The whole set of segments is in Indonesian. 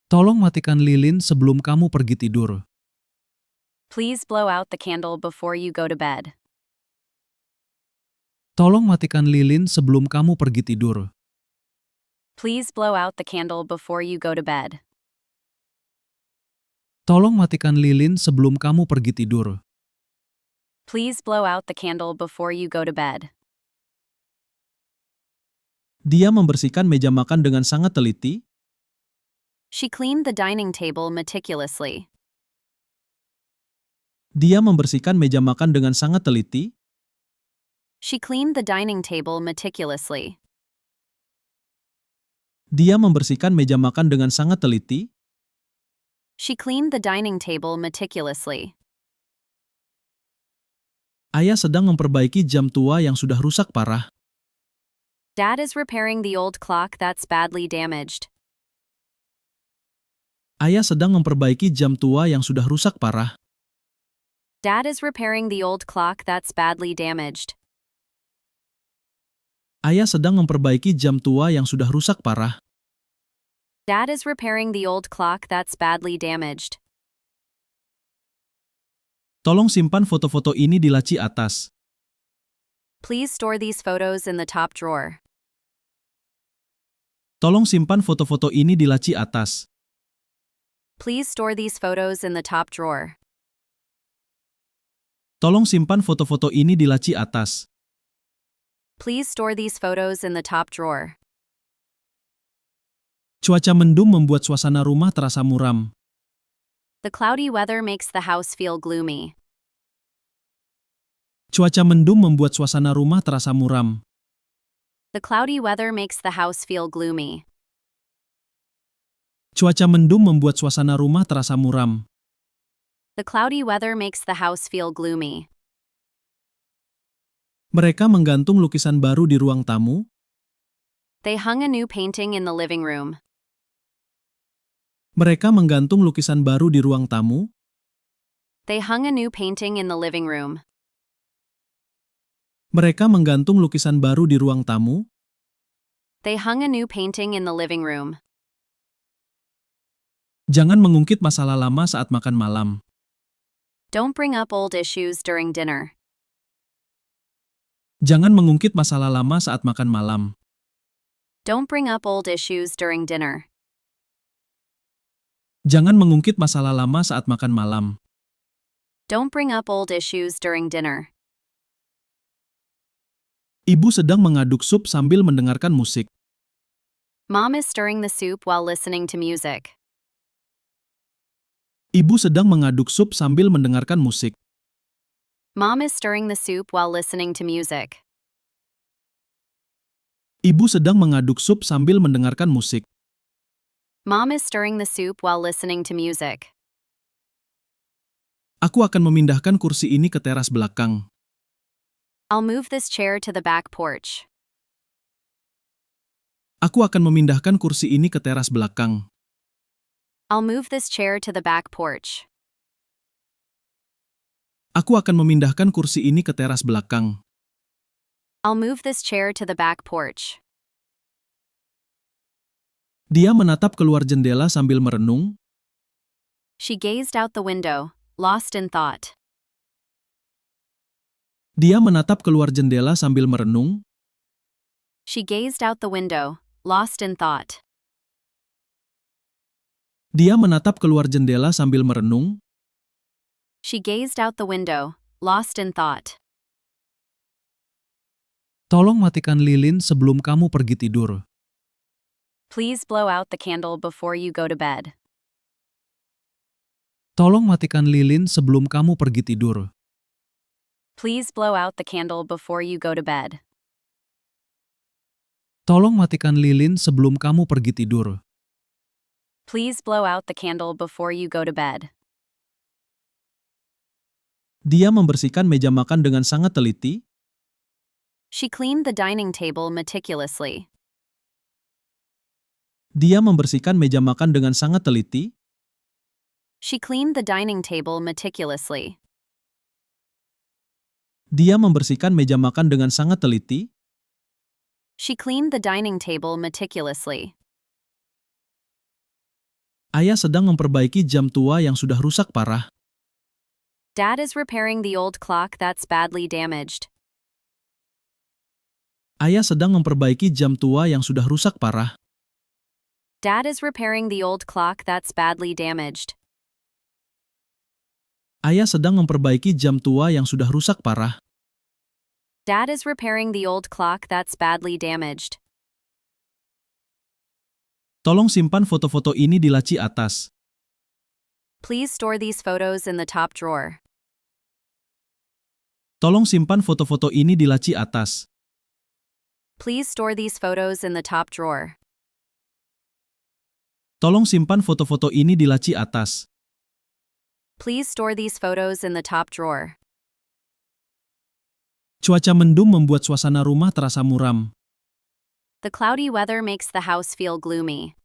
Tolong matikan lilin sebelum kamu pergi tidur. Please blow out the candle before you go to bed. Tolong matikan lilin sebelum kamu pergi tidur. Please blow out the candle before you go to bed. Tolong matikan lilin sebelum kamu pergi tidur. Please blow out the candle before you go to bed. Dia membersihkan meja makan dengan sangat teliti. She cleaned the dining table meticulously. Dia membersihkan meja makan dengan sangat teliti. She cleaned the dining table meticulously. Dia membersihkan meja makan dengan sangat teliti. She cleaned the dining table meticulously. Ayah sedang memperbaiki jam tua yang sudah rusak parah. Dad is repairing the old clock that's badly damaged. Ayah sedang memperbaiki jam tua yang sudah rusak parah. Dad is repairing the old clock that's badly damaged. Ayah sedang memperbaiki jam tua yang sudah rusak parah. Dad is repairing the old clock that's badly damaged. Tolong simpan foto-foto ini di laci atas. Please store these photos in the top drawer. Tolong simpan foto-foto ini di laci atas. Please store these photos in the top drawer. Tolong simpan foto-foto ini di laci atas. Please store these photos in the top drawer. Cuaca mendung membuat suasana rumah terasa muram. The cloudy weather makes the house feel gloomy. Cuaca mendung membuat suasana rumah terasa muram. The cloudy weather makes the house feel gloomy. Cuaca mendung membuat suasana rumah terasa muram. The cloudy weather makes the house feel gloomy. Mereka menggantung lukisan baru di ruang tamu. They hung a new painting in the living room. Mereka menggantung lukisan baru di ruang tamu. They hung a new painting in the living room. Mereka menggantung lukisan baru di ruang tamu. They hung a new painting in the living room. Jangan mengungkit masalah lama saat makan malam. Don't bring up old issues during dinner. Jangan mengungkit masalah lama saat makan malam. Don't bring up old issues during dinner. Jangan mengungkit masalah lama saat makan malam. Don't bring up old issues during dinner. Ibu sedang mengaduk sup sambil mendengarkan musik. Mom is stirring the soup while listening to music. Ibu sedang mengaduk sup sambil mendengarkan musik. Mom is stirring the soup while listening to music. Ibu sedang mengaduk sup sambil mendengarkan musik. Mom is stirring the soup while listening to music. Aku akan memindahkan kursi ini ke teras belakang. I'll move this chair to the back porch. Aku akan memindahkan kursi ini ke teras belakang. I'll move this chair to the back porch. Aku akan memindahkan kursi ini ke teras belakang. I'll move this chair to the back porch. Dia menatap keluar jendela sambil merenung. She gazed out the window, lost in thought. Dia menatap keluar jendela sambil merenung. She gazed out the window, lost in thought. Dia menatap keluar jendela sambil merenung. She gazed out the window, lost in thought. Tolong matikan lilin sebelum kamu pergi tidur. Please blow out the candle before you go to bed. Tolong matikan lilin sebelum kamu pergi tidur. Please blow out the candle before you go to bed. Tolong matikan lilin sebelum kamu pergi tidur. Please blow out the candle before you go to bed. Dia membersihkan meja makan dengan sangat teliti. She cleaned the dining table meticulously. Dia membersihkan meja makan dengan sangat teliti. She cleaned the dining table meticulously. Dia membersihkan meja makan dengan sangat teliti. She cleaned the dining table meticulously. Ayah sedang memperbaiki jam tua yang sudah rusak parah. Dad is repairing the old clock that's badly damaged. Ayah sedang memperbaiki jam tua yang sudah rusak parah. Dad is repairing the old clock that's badly damaged. Ayah sedang memperbaiki jam tua yang sudah rusak parah. Dad is repairing the old clock that's badly damaged. Tolong simpan foto-foto ini di laci atas. Please store these photos in the top drawer. Tolong simpan foto-foto ini di laci atas. Please store these photos in the top drawer. Tolong simpan foto-foto ini di laci atas. Please store these photos in the top drawer. Cuaca mendung membuat suasana rumah terasa muram. The cloudy weather makes the house feel gloomy.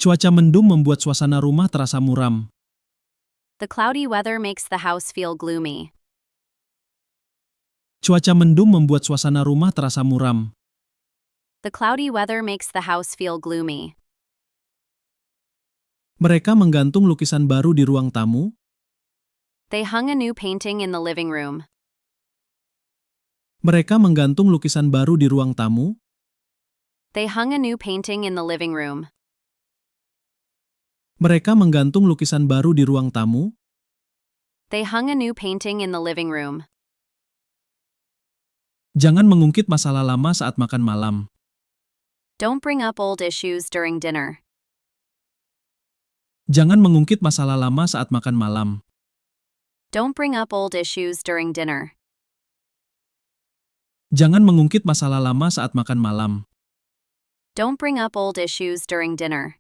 Cuaca mendung membuat suasana rumah terasa muram. The cloudy weather makes the house feel gloomy. Cuaca mendung membuat suasana rumah terasa muram. The cloudy weather makes the house feel gloomy. Mereka menggantung lukisan baru di ruang tamu. They hung a new painting in the living room. Mereka menggantung lukisan baru di ruang tamu. They hung a new painting in the living room. Mereka menggantung lukisan baru di ruang tamu. They hung a new painting in the living room. Jangan mengungkit masalah lama saat makan malam. Don't bring up old issues during dinner. Jangan mengungkit masalah lama saat makan malam. Don't bring up old issues during dinner. Jangan mengungkit masalah lama saat makan malam. Don't bring up old issues during dinner.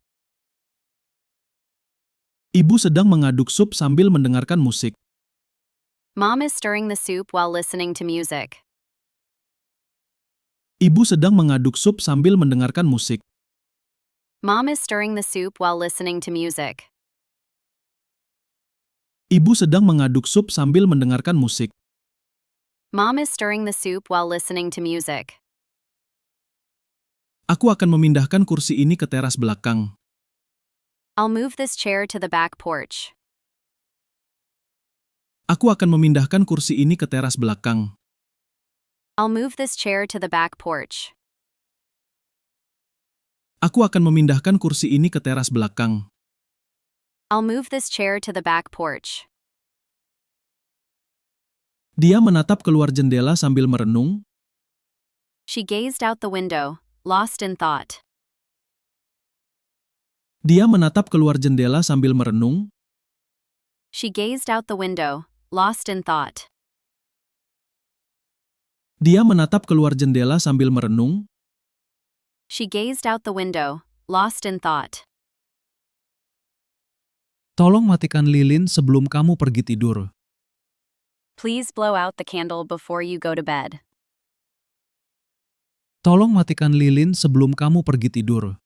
Ibu sedang mengaduk sup sambil mendengarkan musik. Mom is stirring the soup while listening to music. Ibu sedang mengaduk sup sambil mendengarkan musik. Mom is stirring the soup while listening to music. Ibu sedang mengaduk sup sambil mendengarkan musik. Mom is stirring the soup while listening to music. Aku akan memindahkan kursi ini ke teras belakang. I'll move this chair to the back porch. Aku akan memindahkan kursi ini ke teras belakang. I'll move this chair to the back porch. Aku akan memindahkan kursi ini ke teras belakang. I'll move this chair to the back porch. Dia menatap keluar jendela sambil merenung. She gazed out the window, lost in thought. Dia menatap keluar jendela sambil merenung. She gazed out the window, lost in thought. Dia menatap keluar jendela sambil merenung. She gazed out the window, lost in thought. Tolong matikan lilin sebelum kamu pergi tidur. Please blow out the candle before you go to bed. Tolong matikan lilin sebelum kamu pergi tidur.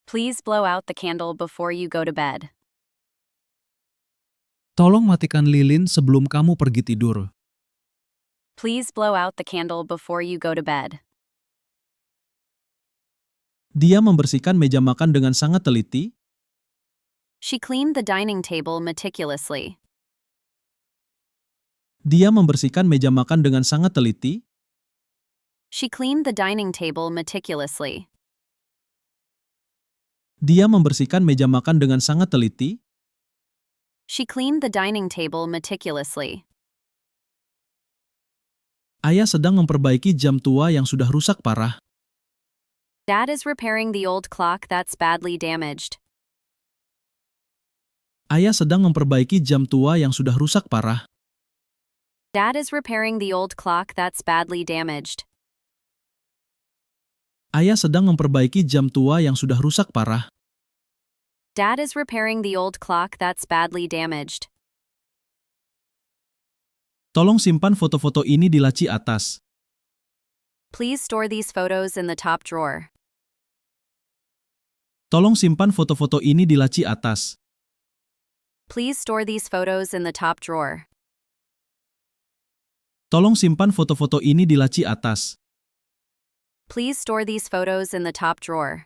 Please blow out the candle before you go to bed. Tolong matikan lilin sebelum kamu pergi tidur. Please blow out the candle before you go to bed. Dia membersihkan meja makan dengan sangat teliti. She cleaned the dining table meticulously. Dia membersihkan meja makan dengan sangat teliti. She cleaned the dining table meticulously. Dia membersihkan meja makan dengan sangat teliti. She cleaned the dining table meticulously. Ayah sedang memperbaiki jam tua yang sudah rusak parah. Dad is repairing the old clock that's badly damaged. Ayah sedang memperbaiki jam tua yang sudah rusak parah. Dad is repairing the old clock that's badly damaged. Ayah sedang memperbaiki jam tua yang sudah rusak parah. Dad is repairing the old clock that's badly damaged. Tolong simpan foto-foto ini di laci atas. Please store these photos in the top drawer. Tolong simpan foto-foto ini di laci atas. Please store these photos in the top drawer. Tolong simpan foto-foto ini di laci atas. Please store these photos in the top drawer.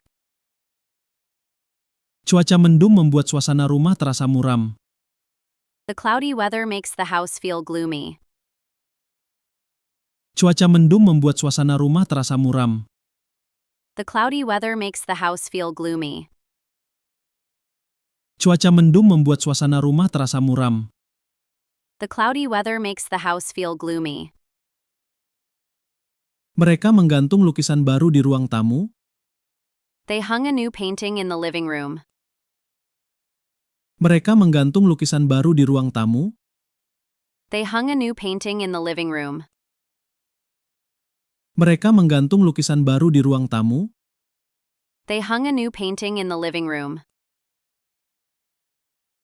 Cuaca mendung membuat suasana rumah terasa muram. The cloudy weather makes the house feel gloomy. Cuaca mendung membuat suasana rumah terasa muram. The cloudy weather makes the house feel gloomy. Cuaca mendung membuat suasana rumah terasa muram. The cloudy weather makes the house feel gloomy. Mereka menggantung lukisan baru di ruang tamu. They hung a new painting in the living room. Mereka menggantung lukisan baru di ruang tamu. They hung a new painting in the living room. Mereka menggantung lukisan baru di ruang tamu. They hung a new painting in the living room.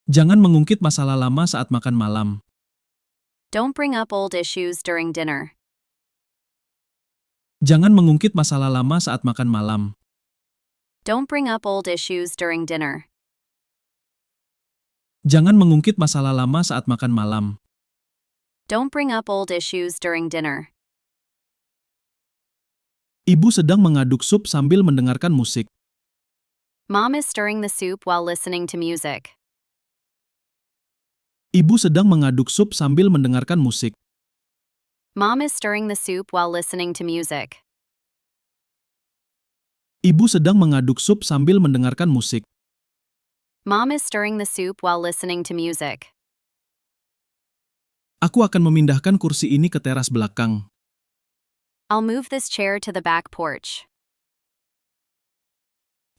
Jangan mengungkit masalah lama saat makan malam. Don't bring up old issues during dinner. Jangan mengungkit masalah lama saat makan malam. Don't bring up old issues during dinner. Jangan mengungkit masalah lama saat makan malam. Don't bring up old issues during dinner. Ibu sedang mengaduk sup sambil mendengarkan musik. Mom is stirring the soup while listening to music. Ibu sedang mengaduk sup sambil mendengarkan musik. Mom is stirring the soup while listening to music. Ibu sedang mengaduk sup sambil mendengarkan musik. Mom is stirring the soup while listening to music. Aku akan memindahkan kursi ini ke teras belakang. I'll move this chair to the back porch.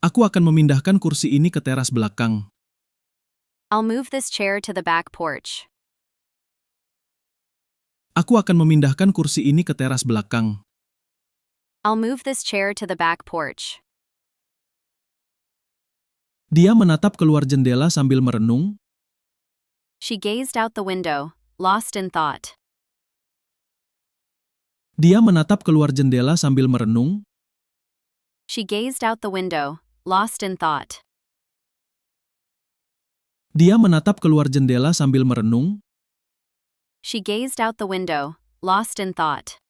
Aku akan memindahkan kursi ini ke teras belakang. I'll move this chair to the back porch. Aku akan memindahkan kursi ini ke teras belakang. I'll move this chair to the back porch. Dia menatap keluar jendela sambil merenung. She gazed out the window, lost in thought. Dia menatap keluar jendela sambil merenung. She gazed out the window, lost in thought. Dia menatap keluar jendela sambil merenung. She gazed out the window, lost in thought.